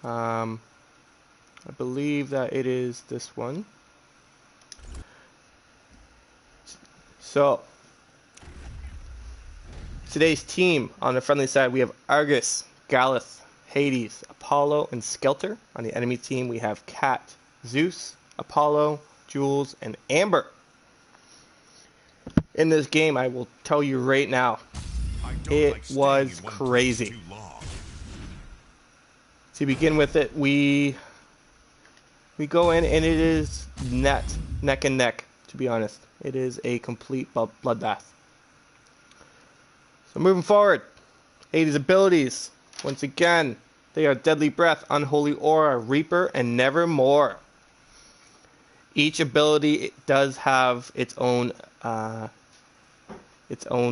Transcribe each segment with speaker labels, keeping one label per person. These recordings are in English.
Speaker 1: I believe that it is this one. So, today's team on the friendly side, we have Argus, Galith, Hades, Apollo, and Skelter. On the enemy team, we have Cat, Zeus, Apollo, Jules, and Amber. In this game, I will tell you right now, it was crazy. To begin with it, we go in and it is neck and neck, to be honest. It is a complete bloodbath. So moving forward, Hades' abilities. Once again, they are Deadly Breath, Unholy Aura, Reaper, and Nevermore. Each ability does have its own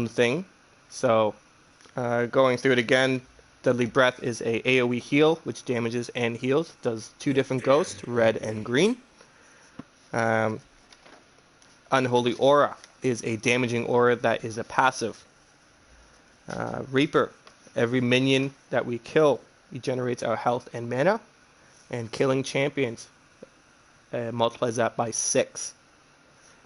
Speaker 1: thing. So going through it again, Deadly Breath is a AoE heal, which damages and heals. Does 2 different ghosts, red and green. Unholy Aura is a damaging aura that is a passive. Reaper, every minion that we kill regenerates our health and mana. And Killing Champions multiplies that by 6.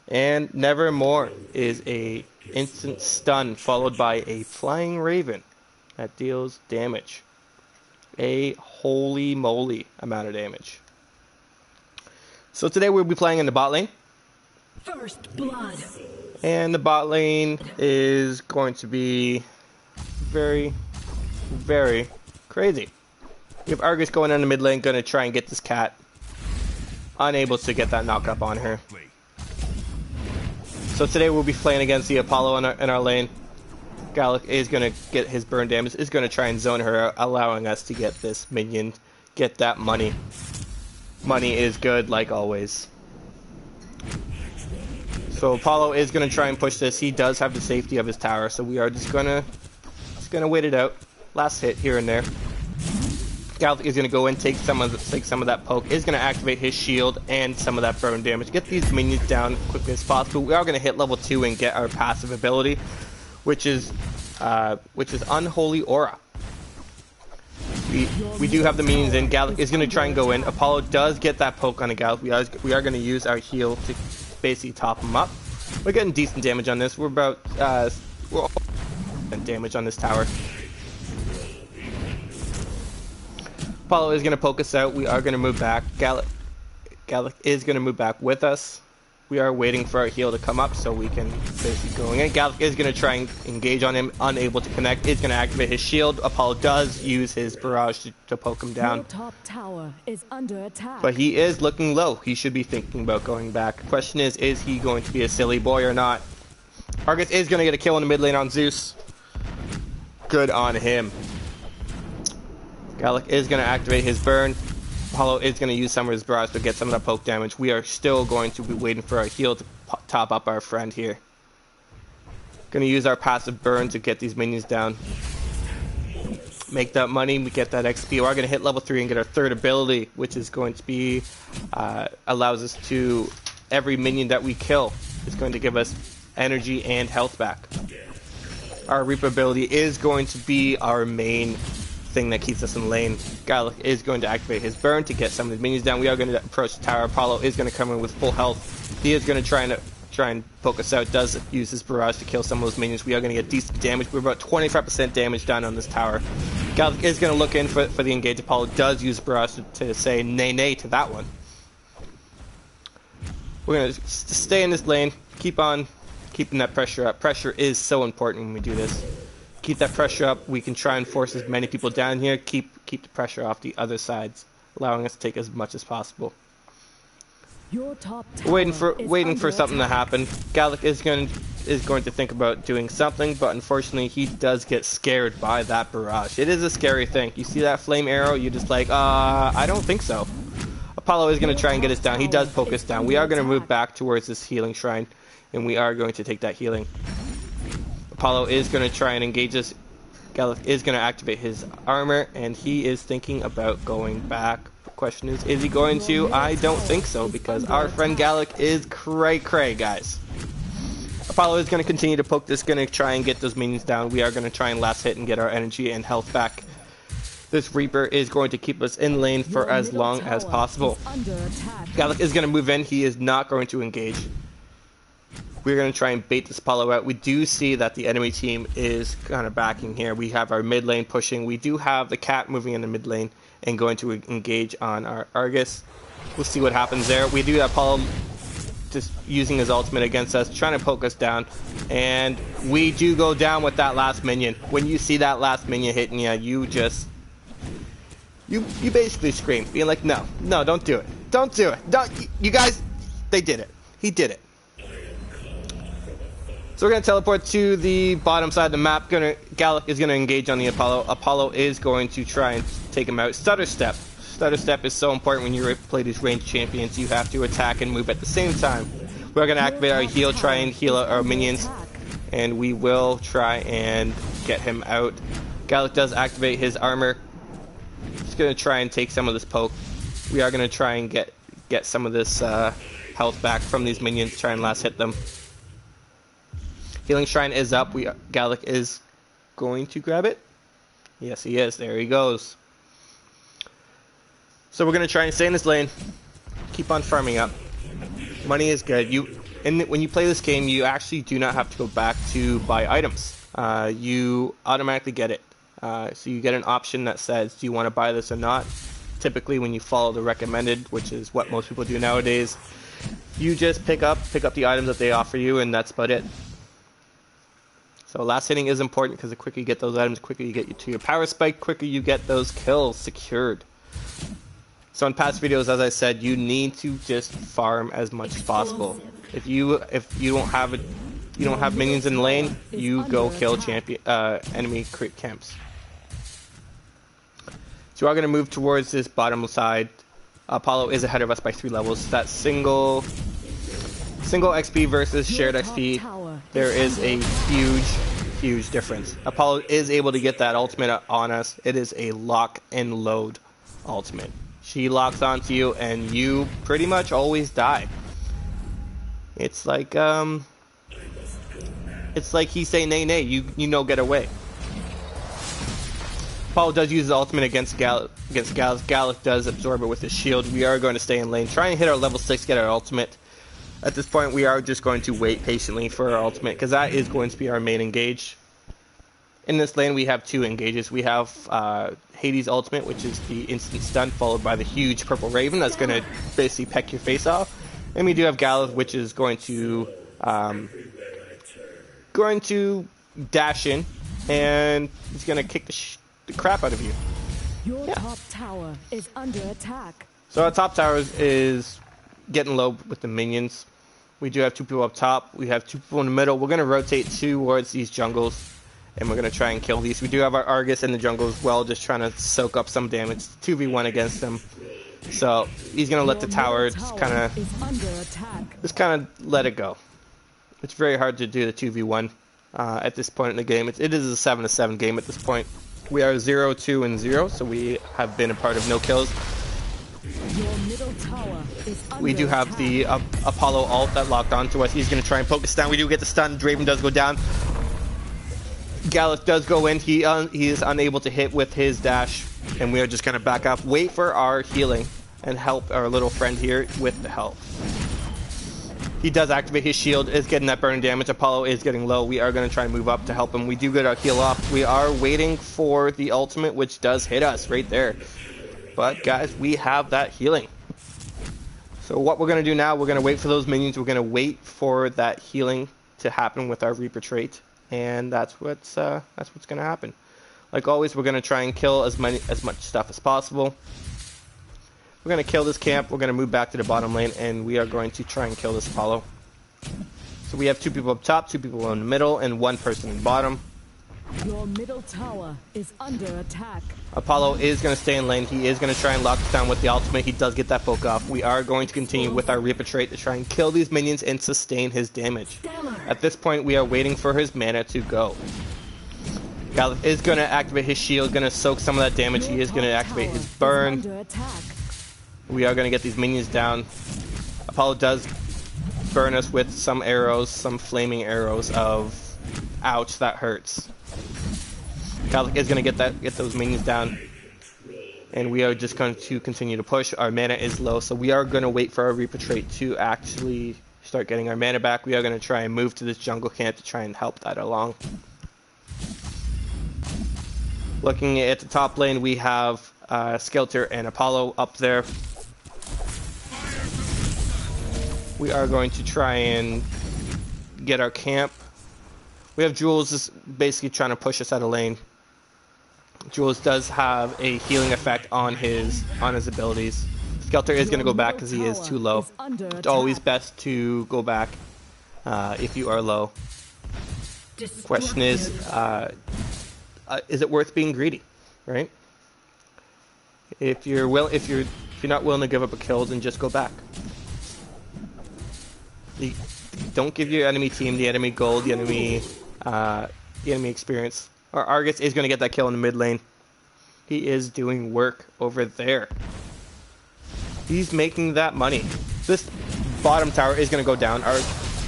Speaker 1: And Nevermore is a instant stun followed by a Flying Raven that deals damage. A holy moly amount of damage. So today we'll be playing in the bot lane.
Speaker 2: First blood.
Speaker 1: And the bot lane is going to be very, very crazy. We have Argus going in the mid lane, going to try and get this cat. Unable to get that knock up on her. So today we'll be playing against the Apollo in our lane. Gallic is going to get his burn damage, is going to try and zone her, allowing us to get this minion, get that money. Money is good, like always. So Apollo is going to try and push this. He does have the safety of his tower, so we are just going to wait it out. Last hit here and there. Gallic is going to go in, take some of that poke, is going to activate his shield and some of that burn damage. Get these minions down quickly as possible. We are going to hit level 2 and get our passive ability, which is Unholy Aura. We do have the minions in. Gallic is going to try and go in. Apollo does get that poke on the Gallic. We are going to use our heal to basically top him up. We're getting decent damage on this. We're about damage on this tower. Apollo is going to poke us out. We are going to move back. Gallic is going to move back with us. We are waiting for our heal to come up so we can basically go in. Gallic is going to try and engage on him. Unable to connect. Is going to activate his shield. Apollo does use his barrage to poke him down.
Speaker 2: Your top tower is under attack.
Speaker 1: But he is looking low. He should be thinking about going back. Question is he going to be a silly boy or not? Argus is going to get a kill in the mid lane on Zeus. Good on him. Gallic is going to activate his burn. Apollo is going to use some of his barrage to get some of that poke damage. We are still going to be waiting for our heal to top up our friend here. Going to use our passive burn to get these minions down. Make that money, we get that XP. We are going to hit level 3 and get our third ability, which is going to be, allows us to, every minion that we kill is going to give us energy and health back. Our Reaper ability is going to be our main thing that keeps us in lane. Gallic is going to activate his burn to get some of the minions down. We are going to approach the tower. Apollo is going to come in with full health. He is going to try and poke us out. Does use his barrage to kill some of those minions. We are going to get decent damage. We're about 25% damage done on this tower. Gallic is going to look in for the engage. Apollo does use barrage to say nay to that one. We're going to stay in this lane. Keep on keeping that pressure up. Pressure is so important when we do this. Keep that pressure up. We can try and force as many people down here. Keep the pressure off the other sides, allowing us to take as much as possible.
Speaker 2: Your top
Speaker 1: waiting for something to happen. Gallic is going to think about doing something, but unfortunately he does get scared by that barrage. It is a scary thing. You see that flame arrow, you're just like, I don't think so. Apollo is going to try and get us down. He does poke us down. We are going to move back towards this healing shrine, and we are going to take that healing. Apollo is going to try and engage us. Gallic is going to activate his armor, and he is thinking about going back. The question is he going to? I don't think so, because our friend Gallic is cray-cray, guys. Apollo is going to continue to poke this, going to try and get those minions down. We are going to try and last hit and get our energy and health back. This Reaper is going to keep us in lane for as long as possible. Gallic is going to move in. He is not going to engage. We're going to try and bait this Apollo out. We do see that the enemy team is kind of backing here. We have our mid lane pushing. We do have the cat moving in the mid lane and going to engage on our Argus. We'll see what happens there. We do have Apollo just using his ultimate against us, trying to poke us down, and we do go down with that last minion. When you see that last minion hitting you, you just you basically scream, being like, no, don't do it, don't do it, don't. You guys, they did it. He did it. So we're gonna teleport to the bottom side of the map. Gallic is gonna engage on the Apollo. Apollo is going to try and take him out. Stutter step. Stutter step is so important when you play these ranged champions. You have to attack and move at the same time. We're going to activate our heal, try and heal our minions, and we will try and get him out. Gallic does activate his armor. He's going to try and take some of this poke. We are going to try and get some of this health back from these minions, try and last hit them. Healing Shrine is up. Gallic is going to grab it. Yes, he is. There he goes. So we're going to try and stay in this lane, keep on farming up. Money is good. When you play this game, you actually do not have to go back to buy items. You automatically get it. So you get an option that says, do you want to buy this or not? Typically when you follow the recommended, which is what most people do nowadays, you just pick up the items that they offer you, and that's about it. So last hitting is important because the quicker you get those items, the quicker you get to your power spike, quicker you get those kills secured. So in past videos, as I said, you need to just farm as much as possible. If you don't have minions in lane, you go kill enemy creep camps. So we're going to move towards this bottom side. Apollo is ahead of us by 3 levels. That single XP versus shared XP, there is a huge difference. Apollo is able to get that ultimate on us. It is a lock and load ultimate. She locks onto you, and you pretty much always die. It's like he say nay nay, you get away. Apollo does use his ultimate against Gallic. Gallic does absorb it with his shield. We are going to stay in lane, try and hit our level 6, get our ultimate. At this point, we are just going to wait patiently for our ultimate, because that is going to be our main engage. In this lane, we have 2 engages. We have Hades' ultimate, which is the instant stun, followed by the huge purple raven that's going to basically peck your face off. And we do have Gallic, which is going to dash in, and he's going to kick the crap out of you.
Speaker 2: Your top tower is under attack.
Speaker 1: So our top tower is getting low with the minions. We do have 2 people up top. We have 2 people in the middle. We're going to rotate towards these jungles, and we're going to try and kill these. We do have our Argus in the jungle as well, just trying to soak up some damage. 2v1 against them. So he's going to let the tower just kind of let it go. It's very hard to do the 2v1 at this point in the game. It is a 7-7 game at this point. We are 0-2-0, so we have been a part of no kills.
Speaker 2: Your middle tower is under
Speaker 1: We do have the Apollo ult that locked onto us. He's going to try and poke us down. We do get the stun. Draven does go down. Gallic does go in. He is unable to hit with his dash, and we are just going to back up, wait for our healing, and help our little friend here with the health. He does activate his shield, is getting that burn damage. Apollo is getting low. We are going to try and move up to help him. We do get our heal off. We are waiting for the ultimate, which does hit us right there. But guys, we have that healing. So what we're going to do now, we're going to wait for those minions. We're going to wait for that healing to happen with our Reaper trait. And that's what's going to happen. Like always, we're going to try and kill as much stuff as possible. We're going to kill this camp. We're going to move back to the bottom lane, and we are going to try and kill this Apollo. So we have 2 people up top, 2 people in the middle, and 1 person in the bottom.
Speaker 2: Your middle tower is under attack.
Speaker 1: Apollo is going to stay in lane. He is going to try and lock us down with the ultimate. He does get that poke off. We are going to continue with our Reaper trait to try and kill these minions and sustain his damage. At this point, we are waiting for his mana to go. Gallic is going to activate his shield, going to soak some of that damage. He is going to activate his burn. We are going to get these minions down. Apollo does burn us with some arrows, some flaming arrows of ouch, that hurts. Gallic is going to get those minions down. And we are just going to continue to push. Our mana is low, so we are going to wait for our Reaper trait to actually start getting our mana back. We are going to try and move to this jungle camp to try and help that along. Looking at the top lane, we have Skelter and Apollo up there. We are going to try and get our camp. We have Jules is basically trying to push us out of lane. Jules does have a healing effect on his abilities. Skelter is going to go back because he is too low. It's always best to go back if you are low. Question is it worth being greedy, right? If you're not willing to give up a kill, then just go back. Don't give your enemy team the enemy gold, the enemy experience. Our Argus is going to get that kill in the mid lane. He is doing work over there. He's making that money. This bottom tower is going to go down. Our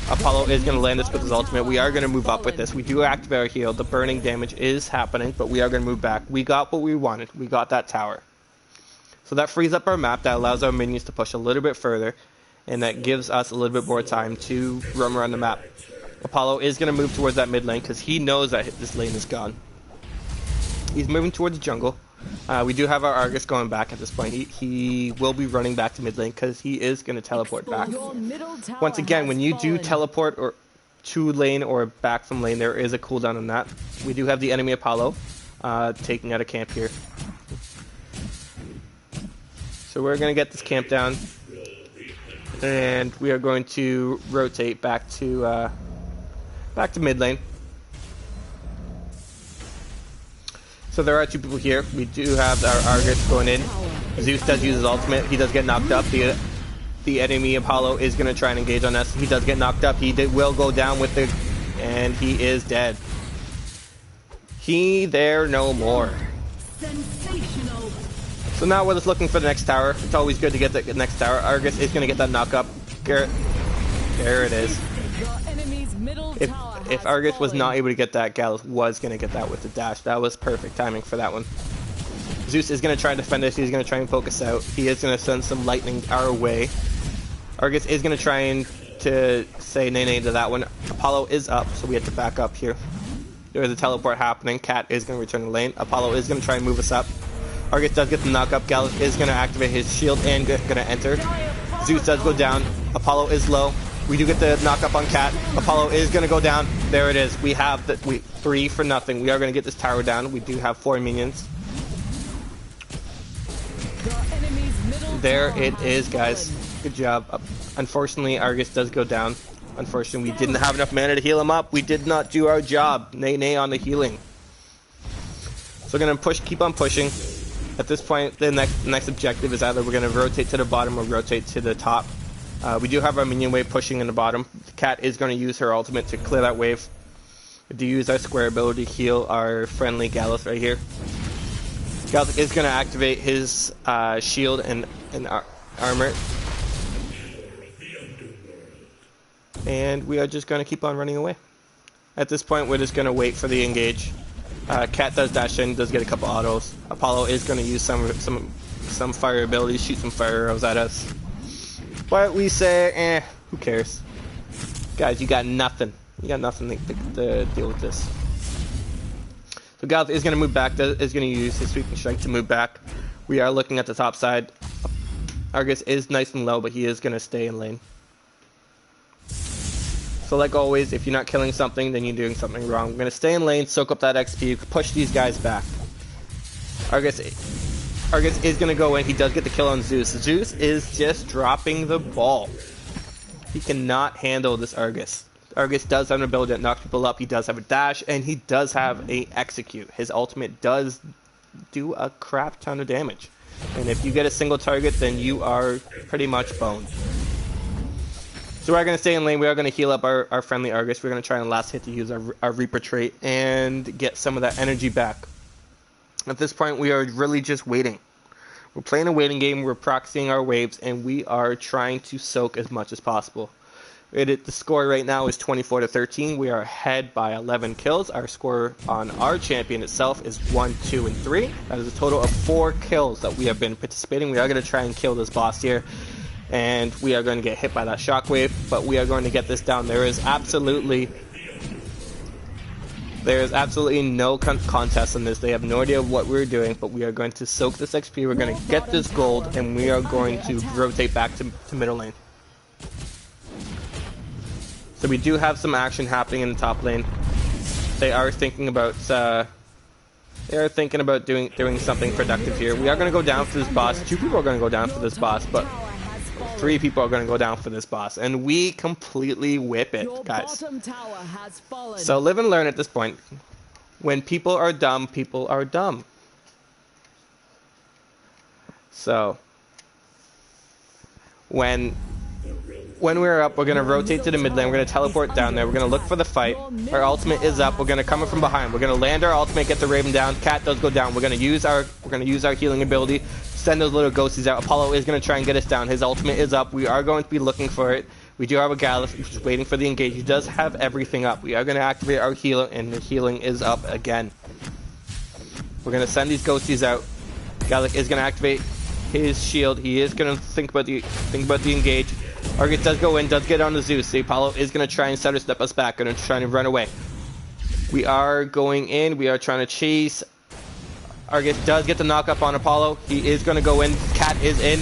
Speaker 1: Apollo is going to land this with his ultimate. We are going to move up with this. We do activate our heal. The burning damage is happening, but we are going to move back. We got what we wanted. We got that tower. So that frees up our map. That allows our minions to push a little bit further. And that gives us a little bit more time to roam around the map. Apollo is going to move towards that mid lane because he knows that this lane is gone. He's moving towards the jungle. We do have our Argus going back at this point. He will be running back to mid lane because he is going to teleport back. Once again, when you do teleport or to lane or back from lane, there is a cooldown on that. We do have the enemy Apollo taking out a camp here. So we're going to get this camp down. And we are going to rotate back to mid lane. So there are two people here. We do have our Argus going in. Zeus does use his ultimate. He does get knocked up. The enemy Apollo is going to try and engage on us. He does get knocked up. He will go down with the... And he is dead. He there no more.
Speaker 2: Sensational.
Speaker 1: So now we're just looking for the next tower. It's always good to get the next tower. Argus is going to get that knock up. Garrett. There it is. If Argus was not able to get that, Gallus was going to get that with the dash. That was perfect timing for that one. Zeus is going to try and defend us. He's going to try and focus out. He is going to send some lightning our way. Argus is going to try and say nay to that one. Apollo is up, so we have to back up here. There is a teleport happening. Cat is going to return to lane. Apollo is going to try and move us up. Argus does get the knock up. Gallus is going to activate his shield and going to enter. Zeus does go down. Apollo is low. We do get the knock up on Cat. Apollo is going to go down. There it is. We have 3 for nothing. We are going to get this tower down. We do have 4 minions. There it is, guys. Good job. Unfortunately, Argus does go down. Unfortunately, we didn't have enough mana to heal him up. We did not do our job. Nay on the healing. So we're going to keep on pushing. At this point, the next objective is either we're going to rotate to the bottom or rotate to the top. We do have our minion wave pushing in the bottom. The Cat is going to use her ultimate to clear that wave. We do use our square ability to heal our friendly Gallus right here. Gallus is going to activate his shield and armor. And we are just going to keep on running away. At this point, we're just going to wait for the engage. Cat does dash in, does get a couple autos. Apollo is going to use some fire abilities, shoot some fire arrows at us. But we say, who cares? Guys, you got nothing. You got nothing to deal with this. So Gallus is going to move back, is going to use his sweeping strike to move back. We are looking at the top side. Argus is nice and low, but he is going to stay in lane. So like always, if you're not killing something, then you're doing something wrong. We're going to stay in lane, soak up that XP, push these guys back. Argus is going to go in. He does get the kill on Zeus. Zeus is just dropping the ball. He cannot handle this Argus. Argus does have an ability that knocks people up. He does have a dash, and he does have a execute. His ultimate does do a crap ton of damage. And if you get a single target, then you are pretty much boned. So we're going to stay in lane. We are going to heal up our friendly Argus. We're going to try and last hit to use our Reaper trait and get some of that energy back. At this point, we are really just waiting. We're playing a waiting game. We're proxying our waves, and we are trying to soak as much as possible. The score right now is 24-13. We are ahead by 11 kills. Our score on our champion itself is 1, 2, and 3. That is a total of 4 kills that we have been participating. We are going to try and kill this boss here, and we are going to get hit by that shockwave, but we are going to get this down. There is absolutely no contest in this. They have no idea what we're doing, but we are going to soak this XP. We're going to get this gold, and we are going to rotate back to middle lane. So we do have some action happening in the top lane. They are thinking about doing something productive here. We are going to go down for this boss. 2 people are going to go down for this boss, but 3 people are going to go down for this boss, and we completely whip it, guys. So live and learn at this point. When people are dumb, people are dumb. So when we're up, we're going to rotate to the mid lane. We're going to teleport down there. We're going to look for the fight. Our ultimate is up. We're going to come in from behind. We're going to land our ultimate, get the Raven down. Cat does go down. We're going to use our healing ability. Send those little ghosties out. Apollo is going to try and get us down. His ultimate is up. We are going to be looking for it. We do have a Gallus, which is waiting for the engage. He does have everything up. We are going to activate our healer, and the healing is up again. We're going to send these ghosties out. Gallic is going to activate his shield. He is going to think about the engage. Argus does go in, does get on the Zeus. The Apollo is going to try and stutter step us back, going to try and run away. We are going in. We are trying to chase. Argus does get the knock up on Apollo. He is going to go in. Cat is in.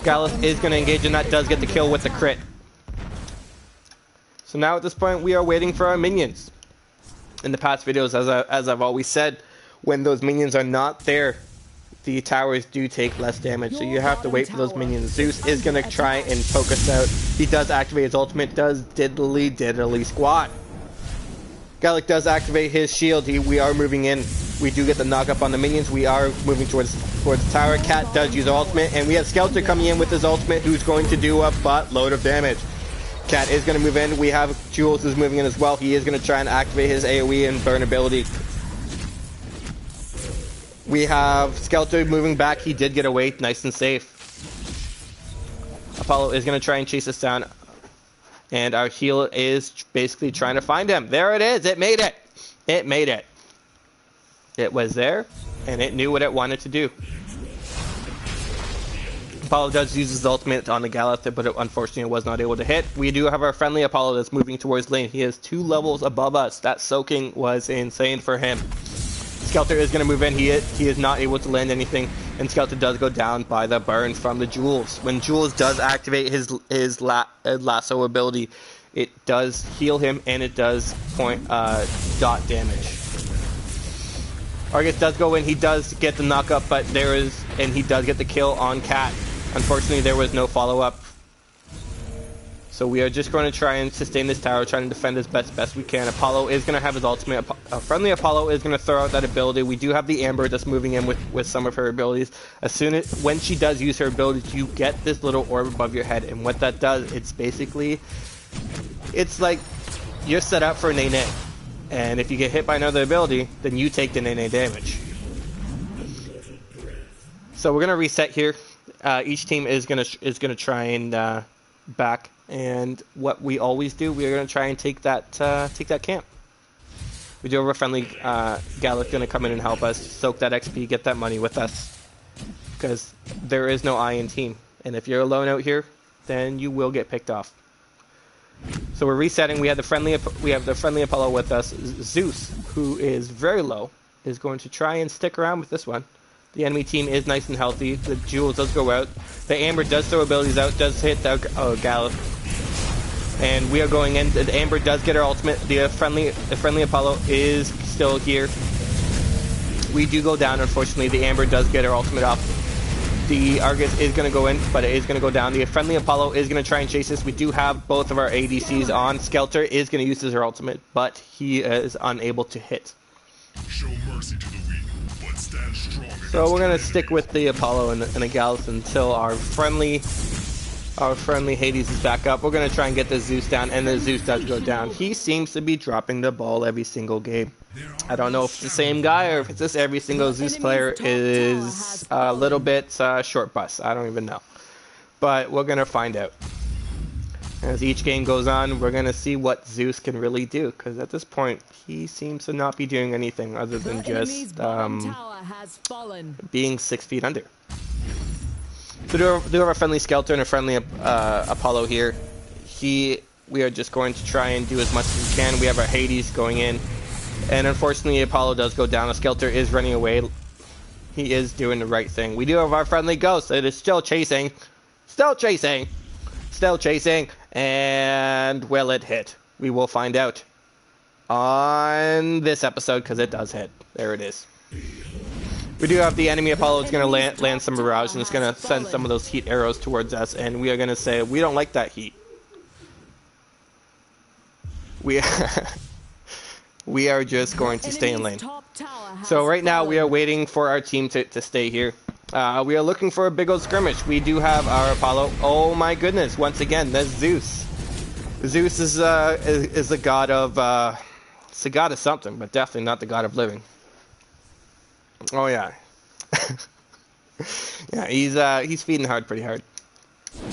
Speaker 1: Gallus is going to engage, and that does get the kill with the crit. So now at this point, we are waiting for our minions. In the past videos, as I've always said, when those minions are not there, the towers do take less damage, so you have to wait for those minions. Zeus is going to try and poke us out. He does activate his ultimate, does diddly squat. Gallic does activate his shield. We are moving in. We do get the knock up on the minions. We are moving towards the tower. Cat does use ultimate, and we have Skelter coming in with his ultimate, who's going to do a buttload of damage. Cat is going to move in. We have Jules who's moving in as well. He is going to try and activate his AoE and burn ability. We have Skelter moving back. He did get away nice and safe. Apollo is going to try and chase us down. And our healer is basically trying to find him. There it is. It made it. It made it. It was there, and it knew what it wanted to do. Apollo does use his ultimate on the Gallus, but unfortunately it was not able to hit. We do have our friendly Apollo that's moving towards lane. He is 2 levels above us. That soaking was insane for him. Skelter is going to move in. He is not able to land anything, and Skelter does go down by the burn from the Jules. When Jules does activate his lasso ability, it does heal him, and it does dot damage. Argus does go in. He does get the knock-up, but he does get the kill on Cat. Unfortunately, there was no follow-up. So we are just going to try and sustain this tower, trying to defend as best we can. Apollo is going to have his ultimate. A friendly Apollo is going to throw out that ability. We do have the Amber that's moving in with some of her abilities. When she does use her abilities, you get this little orb above your head, and what that does, it's like you're set up for Nene. And if you get hit by another ability, then you take the Nene damage. So we're gonna reset here. Each team is gonna try and back. And what we always do, we are gonna try and take that camp. We do have a friendly Gallic gonna come in and help us, soak that XP, get that money with us, because there is no Iron team. And if you're alone out here, then you will get picked off. So we're resetting. We have the friendly Apollo with us. Zeus, who is very low, is going to try and stick around with this one. The enemy team is nice and healthy. The Jules does go out. The Amber does throw abilities out, does hit the Gallus. And we are going in. The Amber does get her ultimate. The friendly Apollo is still here. We do go down, unfortunately. The Amber does get her ultimate off. The Argus is going to go in, but it is going to go down. The friendly Apollo is going to try and chase us. We do have both of our ADCs on. Skelter is going to use his ultimate, but he is unable to hit.
Speaker 3: Show mercy to the weak, but stand strong.
Speaker 1: So we're going to stick with the Apollo and the Gallus until our friendly Hades is back up. We're going to try and get the Zeus down, and the Zeus does go down. He seems to be dropping the ball every single game. I don't know if it's the same guy or if it's just every single Zeus player is a little bit short bus. I don't even know. But we're going to find out. As each game goes on, we're gonna see what Zeus can really do, because at this point, he seems to not be doing anything other than
Speaker 2: The enemy's
Speaker 1: just
Speaker 2: bottom tower has fallen.
Speaker 1: being 6 feet under. So do have a friendly Skeletor and a friendly Apollo here. We are just going to try and do as much as we can. We have our Hades going in, and unfortunately Apollo does go down. A Skeletor is running away. He is doing the right thing. We do have our friendly Ghost. It is still chasing. Still chasing. Still chasing. And will it hit? We will find out on this episode, because it does hit. There it is. We do have the enemy Apollo. It's going to land some Mirage, and it's going to send some of those heat arrows towards us, and we are going to say, we don't like that heat. We are just going to stay in lane. So right now we are waiting for our team to stay here. We are looking for a big old skirmish. We do have our Apollo. Oh my goodness! Once again, that's Zeus. Zeus is the god of it's the god of something, but definitely not the god of living. Oh yeah, yeah. He's feeding hard, pretty hard.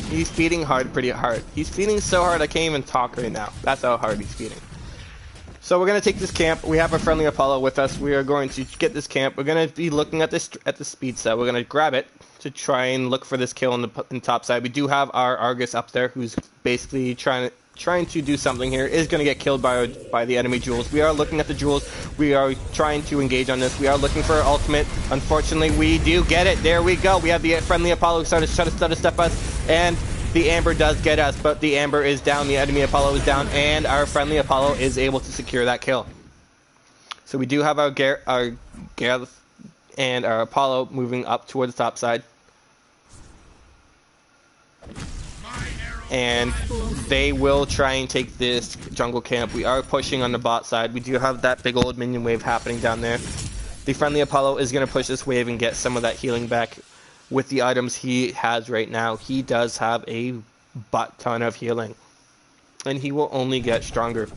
Speaker 1: He's feeding hard, pretty hard. He's feeding so hard I can't even talk right now. That's how hard he's feeding. So we're gonna take this camp. We have a friendly Apollo with us. We are going to get this camp. We're gonna be looking at this the speed set. We're gonna grab it to try and look for this kill in the top side. We do have our Argus up there, who's basically trying to do something here. Is gonna get killed by the enemy jewels. We are looking at the jewels. We are trying to engage on this. We are looking for our ultimate. Unfortunately, we do get it. There we go. We have the friendly Apollo who started to step us, and the Amber does get us, but the Amber is down, the enemy Apollo is down, and our friendly Apollo is able to secure that kill. So we do have our Gareth and our Apollo moving up towards the top side. And they will try and take this jungle camp. We are pushing on the bot side. We do have that big old minion wave happening down there. The friendly Apollo is going to push this wave and get some of that healing back. With the items he has right now, he does have a butt ton of healing, and he will only get stronger.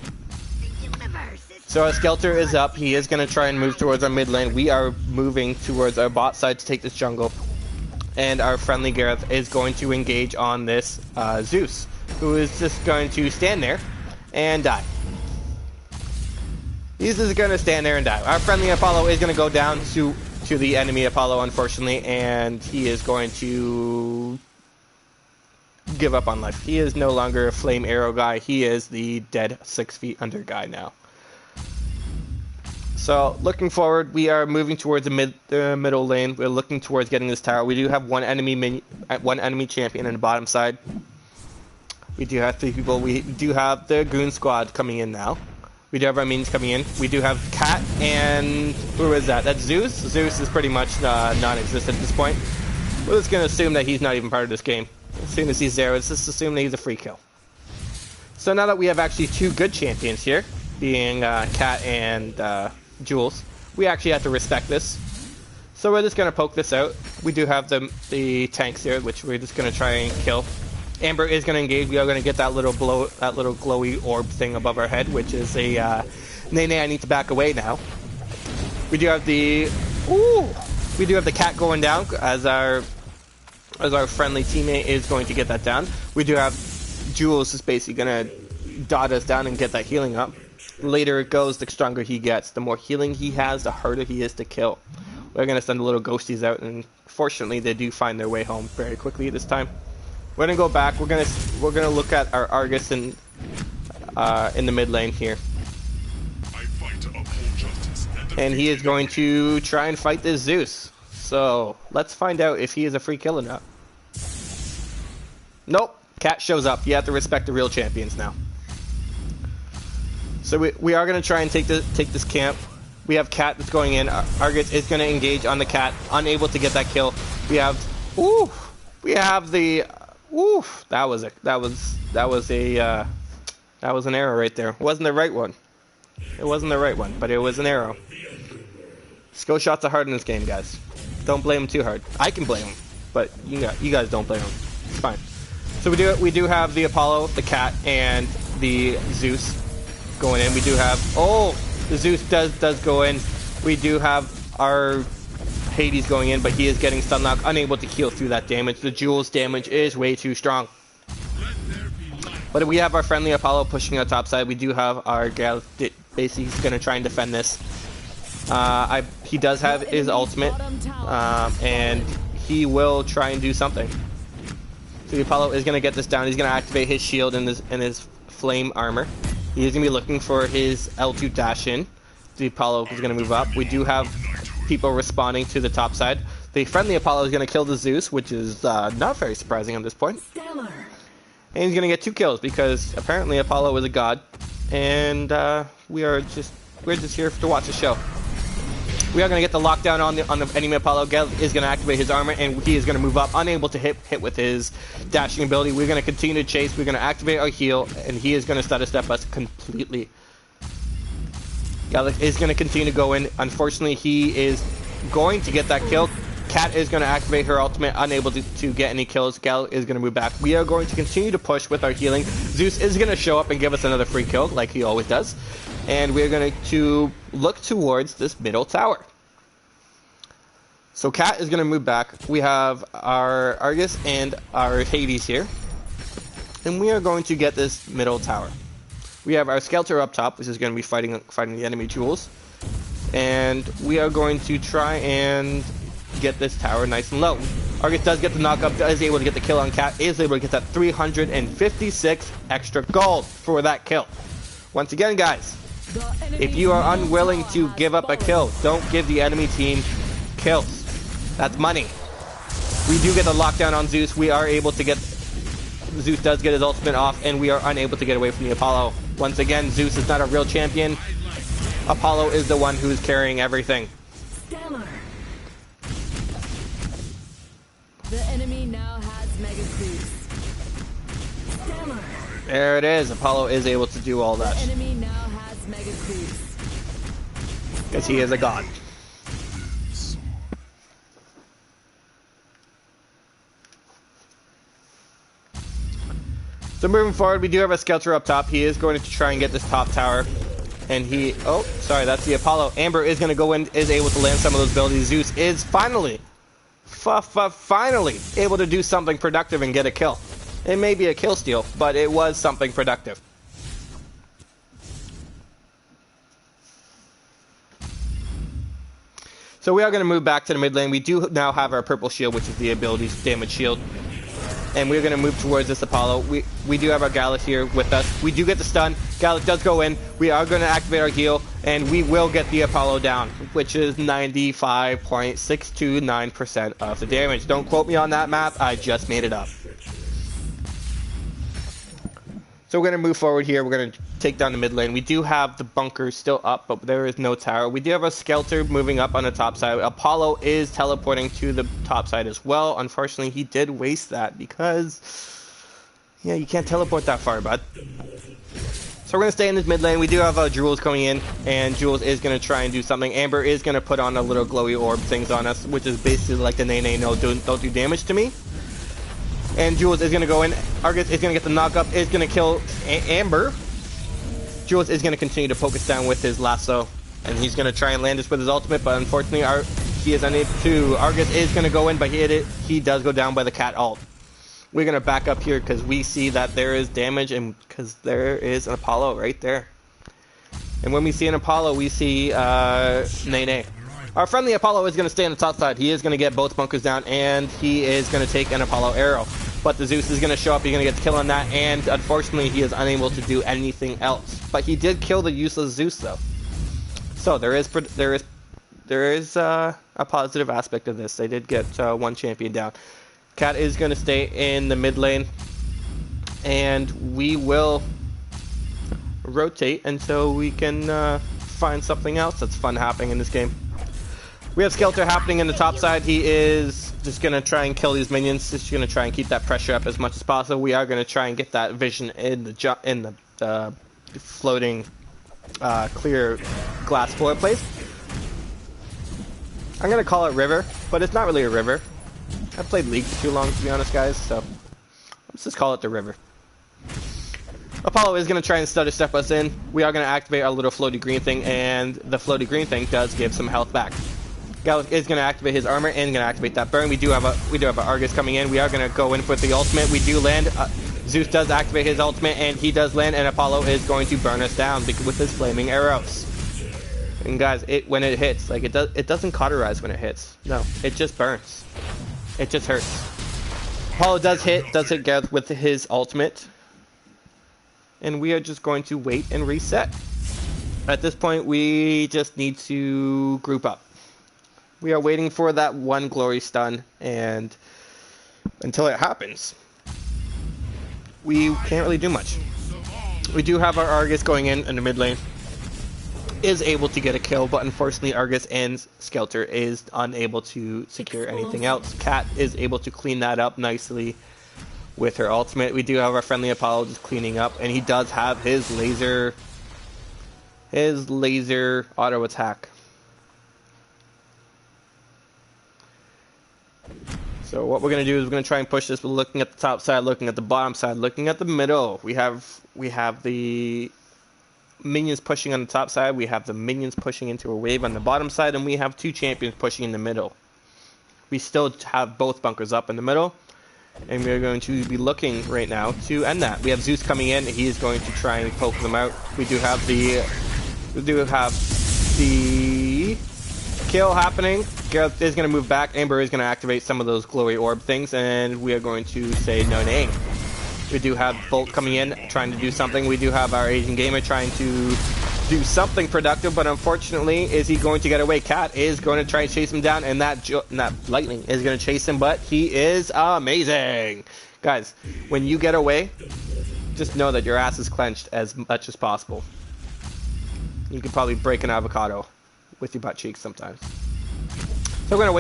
Speaker 1: So our Skeletor is up. He is going to try and move towards our mid lane. We are moving towards our bot side to take this jungle, and our friendly Gareth is going to engage on this Zeus, who is just going to stand there and die. He's just going to stand there and die. Our friendly Apollo is going to go down to the enemy Apollo, unfortunately, and he is going to give up on life. He is no longer a flame arrow guy. He is the dead 6 feet under guy now. So looking forward, we are moving towards the middle lane. We're looking towards getting this tower. We do have one enemy champion in the bottom side. We do have 3 people. We do have the goon squad coming in now. We do have our minions coming in. We do have Cat, and who is that? That's Zeus. Zeus is pretty much non-existent at this point. We're just going to assume that he's not even part of this game. As soon as he's there, let's just assume that he's a free kill. So now that we have actually 2 good champions here, being Cat and Jules, we actually have to respect this. So we're just going to poke this out. We do have the tanks here, which we're just going to try and kill. Amber is going to engage. We are going to get that little glowy orb thing above our head, which is a Nene. I need to back away now. We do have the Cat going down as our friendly teammate is going to get that down. We do have Jules is basically going to dot us down and get that healing up. The later it goes, the stronger he gets. The more healing he has, the harder he is to kill. We're going to send the little ghosties out, and fortunately they do find their way home very quickly this time. We're gonna go back. We're gonna look at our Argus in the mid lane here, and he is going to try and fight this Zeus. So let's find out if he is a free kill or not. Nope. Cat shows up. You have to respect the real champions now. So we are gonna try and take this camp. We have Cat that's going in. Argus is gonna engage on the Cat, unable to get that kill. We have the. Oof, that was an arrow right there. It wasn't the right one. It wasn't the right one, but it was an arrow. Skill shots are hard in this game, guys. Don't blame them too hard. I can blame them, but you guys don't blame them. It's fine. So we do have the Apollo, the Cat, and the Zeus going in. We do have the Zeus does go in. We do have our Hades going in, but he is getting stun locked, unable to heal through that damage. The Jules damage is way too strong. But we have our friendly Apollo pushing on top side. We do have our Gal. Basically, he's going to try and defend this. He does have his ultimate, and he will try and do something. So the Apollo is going to get this down. He's going to activate his shield and his flame armor. He is going to be looking for his L2 dash in. The Apollo is going to move up. We do have people responding to the top side. The friendly Apollo is going to kill the Zeus, which is not very surprising at this point.
Speaker 2: Stellar.
Speaker 1: And he's going to get 2 kills because apparently Apollo is a god, and we're just here to watch the show. We are going to get the lockdown on the enemy Apollo. Gel is going to activate his armor, and he is going to move up, unable to hit with his dashing ability. We're going to continue to chase. We're going to activate our heal, and he is going to stutter step us completely. Gallic is going to continue to go in. Unfortunately, he is going to get that kill. Cat is going to activate her ultimate, unable to get any kills. Gal is going to move back. We are going to continue to push with our healing. Zeus is going to show up and give us another free kill, like he always does. And we're going to look towards this middle tower. So Cat is going to move back. We have our Argus and our Hades here. And we are going to get this middle tower. We have our Skelter up top, which is going to be fighting the enemy jewels. And we are going to try and get this tower nice and low. Argus does get the knockup, is able to get the kill on Cat, is able to get that 356 extra gold for that kill. Once again, guys, if you are unwilling to give up a kill, don't give the enemy team kills. That's money. We do get the lockdown on Zeus. We are able to get... Zeus does get his ultimate off, and we are unable to get away from the Apollo. Once again, Zeus is not a real champion. Apollo is the one who is carrying everything.
Speaker 2: Stellar. The enemy now has Mega Creeps. Stellar.
Speaker 1: There it is. Apollo is able to do all that.
Speaker 2: The enemy now has Mega Creeps.
Speaker 1: Because he is a god. So moving forward, we do have a Skelter up top. He is going to try and get this top tower. And he... Oh, sorry, that's the Apollo. Amber is going to go in, is able to land some of those abilities. Zeus is finally able to do something productive and get a kill. It may be a kill steal, but it was something productive. So we are going to move back to the mid lane. We do now have our purple shield, which is the ability's damage shield. And we're going to move towards this Apollo. We do have our Gallic here with us. We do get the stun. Gallic does go in. We are going to activate our heal, and we will get the Apollo down, which is 95.629% of the damage. Don't quote me on that math. I just made it up. So we're going to move forward here. We're going to take down the mid lane. We do have the bunker still up, but there is no tower. We do have a Skelter moving up on the top side. Apollo is teleporting to the top side as well. Unfortunately, he did waste that because, yeah, you can't teleport that far, bud. So we're going to stay in this mid lane. We do have Jules coming in, and Jules is going to try and do something. Amber is going to put on a little glowy orb things on us, which is basically like the nay, no, don't do damage to me. And Jules is going to go in. Argus is going to get the knockup. Is going to kill Amber. Jules is going to continue to poke us down with his lasso. And he's going to try and land us with his ultimate. But unfortunately, he is unable to. Argus is going to go in, but he does go down by the cat ult. We're going to back up here because we see that there is damage. And because there is an Apollo right there. And when we see an Apollo, we see Nay. Our friendly Apollo is going to stay on the top side. He is going to get both bunkers down, and he is going to take an Apollo arrow. But the Zeus is going to show up. He's going to get the kill on that, and unfortunately, he is unable to do anything else. But he did kill the useless Zeus, though. So there is a positive aspect of this. They did get one champion down. Cat is going to stay in the mid lane, and we will rotate until we can find something else that's fun happening in this game. We have Skelter happening in the top side. He is just going to try and kill these minions. Just going to try and keep that pressure up as much as possible. We are going to try and get that vision in the floating clear glass floor place. I'm going to call it river, but it's not really a river. I've played League for too long, to be honest, guys, so let's just call it the river. Apollo is going to try and stutter step us in. We are going to activate our little floaty green thing, and the floaty green thing does give some health back. Gallic is going to activate his armor and going to activate that burn. We do have a Argus coming in. We are going to go in with the ultimate. We do land. Zeus does activate his ultimate, and he does land, and Apollo is going to burn us down with his flaming arrows. And guys, when it hits, like it doesn't cauterize when it hits. No, it just burns. It just hurts. Apollo does hit Gareth with his ultimate. And we are just going to wait and reset. At this point, we just need to group up. We are waiting for that one glory stun, and until it happens, we can't really do much. We do have our Argus going in the mid lane. Is able to get a kill, but unfortunately Argus and Skelter is unable to secure anything else. Cat is able to clean that up nicely with her ultimate. We do have our friendly Apollo just cleaning up, and he does have his laser auto attack. So what we're gonna do is we're gonna try and push this. We're looking at the top side, looking at the bottom side, looking at the middle. We have the minions pushing on the top side, we have the minions pushing into a wave on the bottom side, and we have two champions pushing in the middle. We still have both bunkers up in the middle, and we're going to be looking right now to end that. We have Zeus coming in, he is going to try and poke them out. We do have the kill happening. Gareth is going to move back, Amber is going to activate some of those glory orb things, and we are going to say no name. We do have Bolt coming in, trying to do something. We do have our Asian Gamer trying to do something productive, but unfortunately, is he going to get away? Cat is going to try and chase him down, and that Lightning is going to chase him, but he is amazing. Guys, when you get away, just know that your ass is clenched as much as possible. You could probably break an avocado with your butt cheeks sometimes. So we're gonna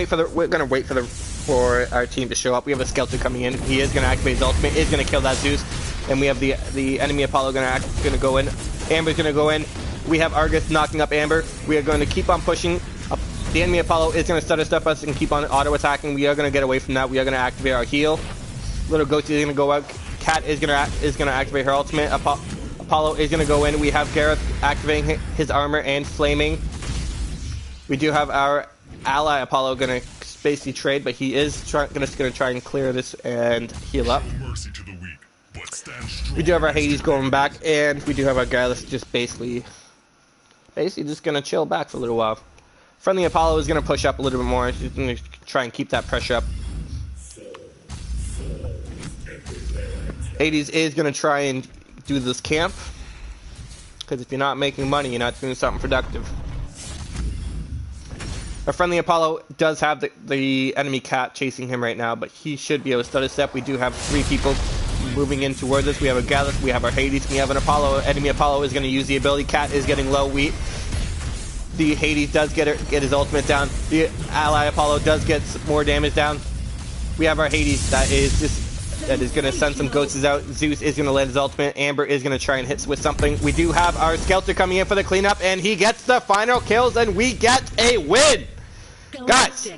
Speaker 1: wait for our team to show up. We have a Skelter coming in. He is gonna activate his ultimate. Is gonna kill that Zeus, and we have the enemy Apollo gonna go in. Amber's gonna go in. We have Argus knocking up Amber. We are going to keep on pushing. The enemy Apollo is gonna stutter step us and keep on auto attacking. We are gonna get away from that. We are gonna activate our heal. Little Ghosty is gonna go out. Cat is gonna activate her ultimate. Apollo is gonna go in. We have Gareth activating his armor and flaming. We do have our ally Apollo gonna basically trade, but he is gonna try and clear this and heal up. We do have our Hades going back, and we do have our Gyrus just basically just gonna chill back for a little while. Friendly Apollo is gonna push up a little bit more. She's gonna try and keep that pressure up. Hades is gonna try and do this camp, because if you're not making money, you're not doing something productive. Our friendly Apollo does have the enemy Cat chasing him right now, but he should be able to stutter step. We do have 3 people moving in towards us. We have a Gallus, we have our Hades, we have an Apollo. Enemy Apollo is going to use the ability. Cat is getting low. The Hades does get his ultimate down. The ally Apollo does get more damage down. We have our Hades that is going to send some ghosts out. Zeus is going to land his ultimate. Amber is going to try and hit with something. We do have our Skelter coming in for the cleanup, and he gets the final kills, and we get a win! Guys,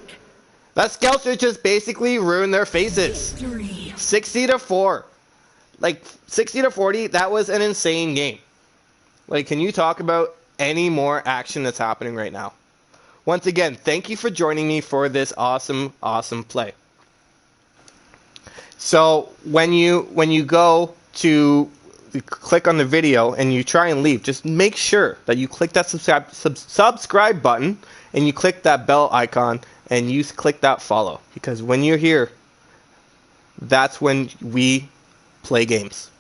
Speaker 1: that Skelter just basically ruined their faces. 60-4. Like, 60-40, that was an insane game. Like, can you talk about any more action that's happening right now? Once again, thank you for joining me for this awesome, awesome play. So, when you go to click on the video and you try and leave, just make sure that you click that subscribe button, and you click that bell icon, and you click that follow, because when you're here, that's when we play games.